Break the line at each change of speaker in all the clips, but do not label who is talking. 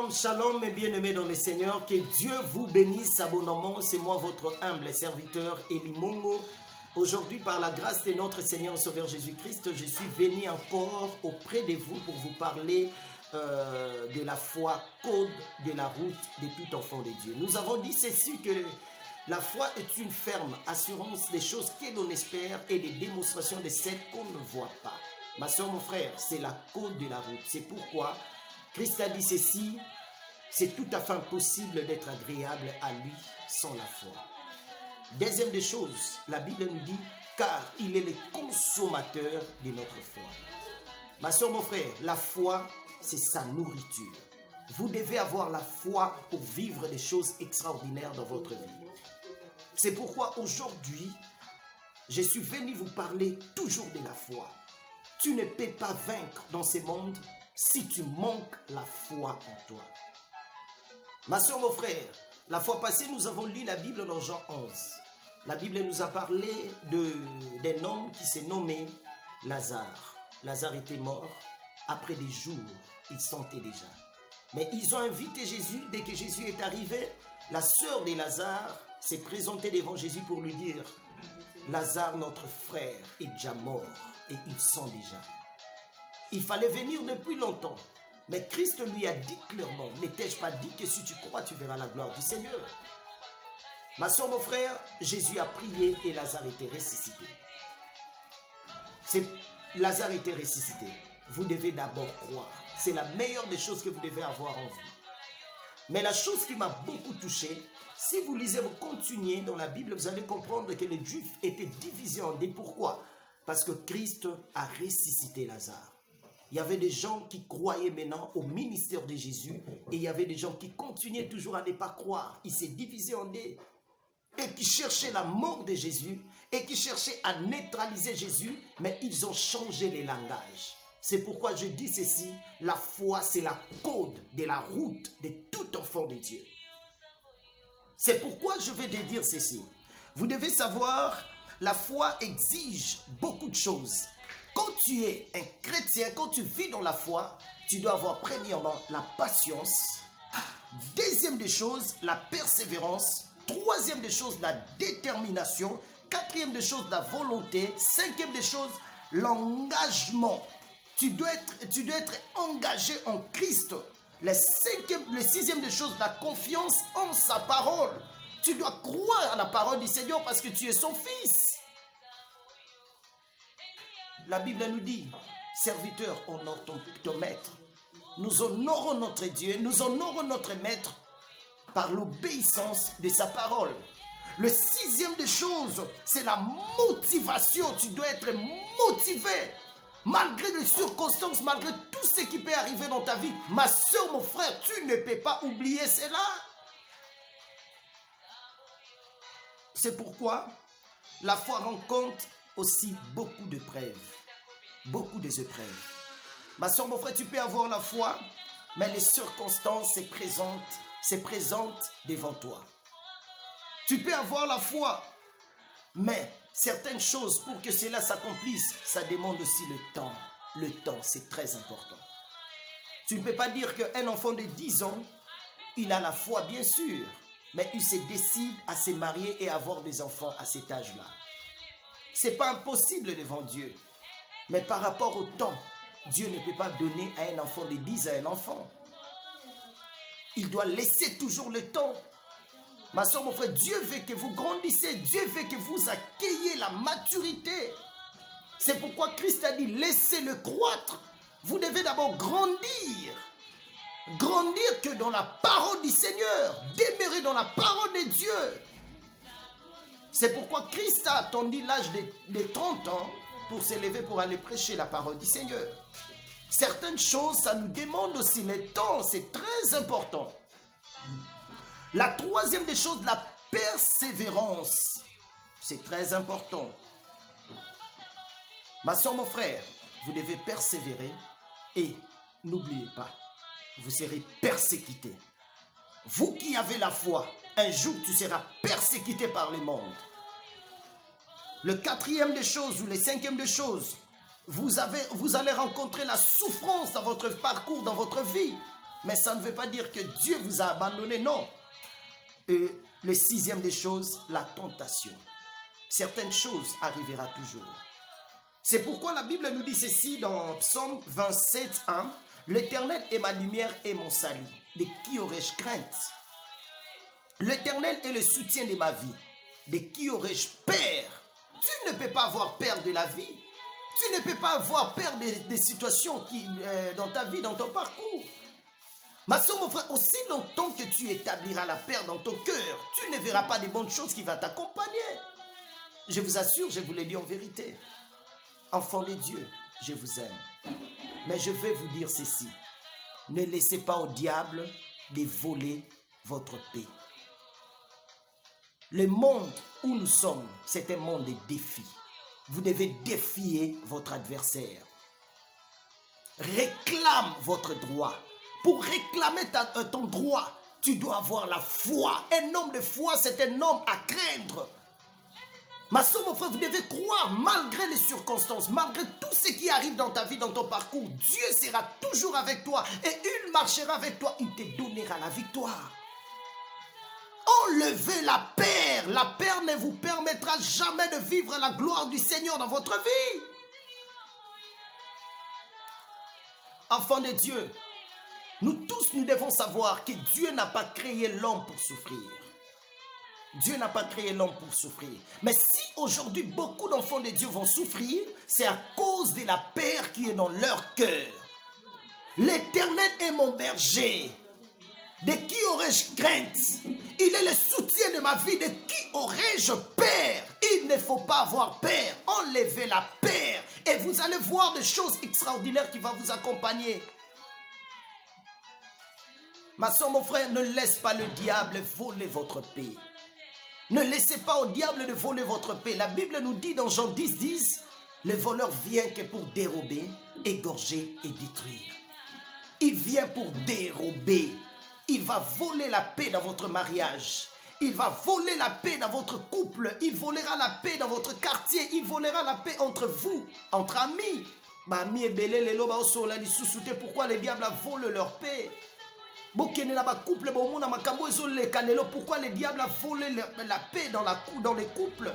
Shalom, shalom mes bien-aimés dans le Seigneur, que Dieu vous bénisse abondamment. C'est moi votre humble serviteur Eli Mongo. Aujourd'hui, par la grâce de notre Seigneur et Sauveur Jésus-Christ, je suis venu encore auprès de vous pour vous parler de la foi, code de la route de tout enfant de Dieu. Nous avons dit ceci, que la foi est une ferme assurance des choses que l'on espère et des démonstrations de celles qu'on ne voit pas. Ma soeur, mon frère, c'est la code de la route. C'est pourquoi Christ a dit ceci, c'est tout à fait impossible d'être agréable à lui sans la foi. Deuxième des choses, la Bible nous dit, car il est le consommateur de notre foi. Ma soeur, mon frère, la foi, c'est sa nourriture. Vous devez avoir la foi pour vivre des choses extraordinaires dans votre vie. C'est pourquoi aujourd'hui, je suis venu vous parler toujours de la foi. Tu ne peux pas vaincre dans ce monde si tu manques la foi en toi. Ma soeur, mon frère, la fois passée, nous avons lu la Bible dans Jean 11. La Bible nous a parlé d'un homme qui s'est nommé Lazare. Lazare était mort. Après des jours, il sentait déjà. Mais ils ont invité Jésus. Dès que Jésus est arrivé, la sœur de Lazare s'est présentée devant Jésus pour lui dire, Lazare, notre frère, est déjà mort et il sent déjà. Il fallait venir depuis longtemps. Mais Christ lui a dit clairement, n'ai-je pas dit que si tu crois, tu verras la gloire du Seigneur. Ma soeur, mon frère, Jésus a prié et Lazare était ressuscité. Lazare était ressuscité. Vous devez d'abord croire. C'est la meilleure des choses que vous devez avoir en vie. Mais la chose qui m'a beaucoup touché, si vous lisez, vous continuez dans la Bible, vous allez comprendre que les Juifs étaient divisés en deux. Pourquoi? Parce que Christ a ressuscité Lazare. Il y avait des gens qui croyaient maintenant au ministère de Jésus et il y avait des gens qui continuaient toujours à ne pas croire. Ils s'est divisé en deux et qui cherchaient la mort de Jésus et qui cherchaient à neutraliser Jésus, mais ils ont changé les langages. C'est pourquoi je dis ceci, la foi c'est la code de la route de tout enfant de Dieu. C'est pourquoi je vais te dire ceci. Vous devez savoir, la foi exige beaucoup de choses. Quand tu es un chrétien, quand tu vis dans la foi, tu dois avoir premièrement la patience. Deuxième des choses, la persévérance. Troisième des choses, la détermination. Quatrième des choses, la volonté. Cinquième des choses, l'engagement. Tu dois être engagé en Christ. Le sixième des choses, la confiance en sa parole. Tu dois croire à la parole du Seigneur parce que tu es son fils. La Bible nous dit, serviteur, honore ton maître. Nous honorons notre Dieu, nous honorons notre maître par l'obéissance de sa parole. Le sixième des choses, c'est la motivation. Tu dois être motivé. Malgré les circonstances, malgré tout ce qui peut arriver dans ta vie, ma soeur, mon frère, tu ne peux pas oublier cela. C'est pourquoi la foi rencontre aussi beaucoup d'épreuves. Beaucoup d'épreuves. Ma soeur, mon frère, tu peux avoir la foi, mais les circonstances se présentent devant toi. Tu peux avoir la foi, mais certaines choses, pour que cela s'accomplisse, ça demande aussi le temps. Le temps, c'est très important. Tu ne peux pas dire qu'un enfant de 10 ans, il a la foi, bien sûr, mais il se décide à se marier et avoir des enfants à cet âge-là. Ce n'est pas impossible devant Dieu. Mais par rapport au temps, Dieu ne peut pas donner à un enfant de 10 à un enfant. Il doit laisser toujours le temps. Ma soeur, mon frère, Dieu veut que vous grandissez. Dieu veut que vous accueilliez la maturité. C'est pourquoi Christ a dit, laissez-le croître. Vous devez d'abord grandir. Grandir que dans la parole du Seigneur. Demeurer dans la parole de Dieu. C'est pourquoi Christ a attendu l'âge de 30 ans pour s'élever, pour aller prêcher la parole du Seigneur. Certaines choses, ça nous demande aussi le temps, c'est très important. La troisième des choses, la persévérance, c'est très important. Ma soeur, mon frère, vous devez persévérer et n'oubliez pas, vous serez persécuté. Vous qui avez la foi, un jour tu seras persécuté par le monde. Le quatrième des choses ou le cinquième des choses, vous allez rencontrer la souffrance dans votre parcours, dans votre vie. Mais ça ne veut pas dire que Dieu vous a abandonné, non. Et le sixième des choses, la tentation. Certaines choses arriveront toujours. C'est pourquoi la Bible nous dit ceci dans Psaume 27, 1. L'Éternel est ma lumière et mon salut. De qui aurais-je crainte? L'Éternel est le soutien de ma vie. De qui aurais-je peur? Tu ne peux pas avoir peur de la vie. Tu ne peux pas avoir peur des situations dans ta vie, dans ton parcours. Ma soeur, mon frère, aussi longtemps que tu établiras la paix dans ton cœur, tu ne verras pas des bonnes choses qui vont t'accompagner. Je vous assure, je vous le dis en vérité. Enfants de Dieu, je vous aime. Mais je vais vous dire ceci. Ne laissez pas au diable de voler votre paix. Le monde où nous sommes, c'est un monde de défis. Vous devez défier votre adversaire. Réclame votre droit. Pour réclamer ton droit, tu dois avoir la foi. Un homme de foi, c'est un homme à craindre. Ma soeur, mon frère, vous devez croire, malgré les circonstances, malgré tout ce qui arrive dans ta vie, dans ton parcours, Dieu sera toujours avec toi et il marchera avec toi. Il te donnera la victoire. Enlevez la peur. La peur ne vous permettra jamais de vivre la gloire du Seigneur dans votre vie. Enfants de Dieu, nous tous, nous devons savoir que Dieu n'a pas créé l'homme pour souffrir. Dieu n'a pas créé l'homme pour souffrir. Mais si aujourd'hui beaucoup d'enfants de Dieu vont souffrir, c'est à cause de la peur qui est dans leur cœur. L'Éternel est mon berger. De qui aurais-je crainte? Il est le soutien de ma vie. De qui aurais-je peur? Il ne faut pas avoir peur. Enlevez la peur. Et vous allez voir des choses extraordinaires qui vont vous accompagner. Ma soeur, mon frère, ne laisse pas le diable voler votre paix. Ne laissez pas au diable de voler votre paix. La Bible nous dit dans Jean 10, 10, le voleur vient que pour dérober, égorger et détruire. Il vient pour dérober. Il va voler la paix dans votre mariage. Il va voler la paix dans votre couple. Il volera la paix dans votre quartier. Il volera la paix entre vous, entre amis. Pourquoi les diables volent leur paix? Pourquoi les diables a volé la paix dans les couples?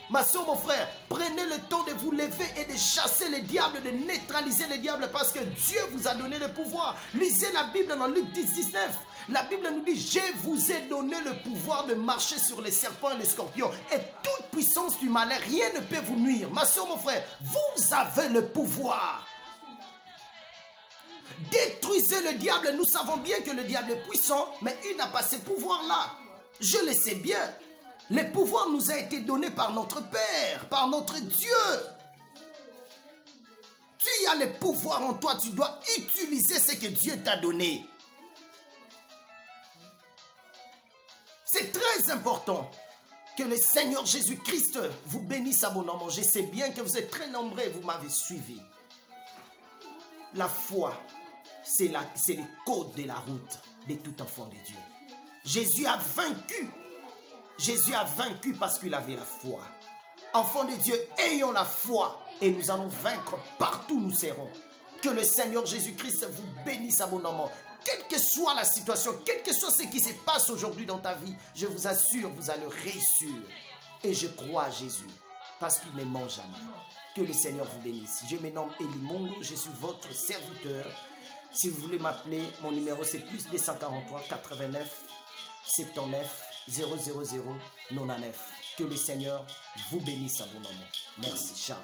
Ma soeur, mon frère, prenez le temps de vous lever et de chasser les diables, de neutraliser les diables parce que Dieu vous a donné le pouvoir. Lisez la Bible dans Luc 10, 19. La Bible nous dit, je vous ai donné le pouvoir de marcher sur les serpents et les scorpions. Et toute puissance du malin, rien ne peut vous nuire. Ma soeur, mon frère, vous avez le pouvoir. Détruisez le diable. Nous savons bien que le diable est puissant, mais il n'a pas ces pouvoirs-là. Je le sais bien. Le pouvoir nous a été donné par notre Père, par notre Dieu. Tu as le pouvoir en toi, tu dois utiliser ce que Dieu t'a donné. C'est très important que le Seigneur Jésus-Christ vous bénisse abondamment. Je sais bien que vous êtes très nombreux et vous m'avez suivi. La foi, c'est le code de la route de tout enfant de Dieu. Jésus a vaincu. Jésus a vaincu parce qu'il avait la foi. Enfants de Dieu, ayons la foi et nous allons vaincre partout où nous serons. Que le Seigneur Jésus-Christ vous bénisse abondamment. Quelle que soit la situation, quel que soit ce qui se passe aujourd'hui dans ta vie, je vous assure, vous allez réussir. Et je crois à Jésus parce qu'il ne ment jamais. Que le Seigneur vous bénisse. Je me nomme Eli Mongo, je suis votre serviteur. Si vous voulez m'appeler, mon numéro c'est plus 243 89 79 000 99. Que le Seigneur vous bénisse abondamment. Merci, ciao.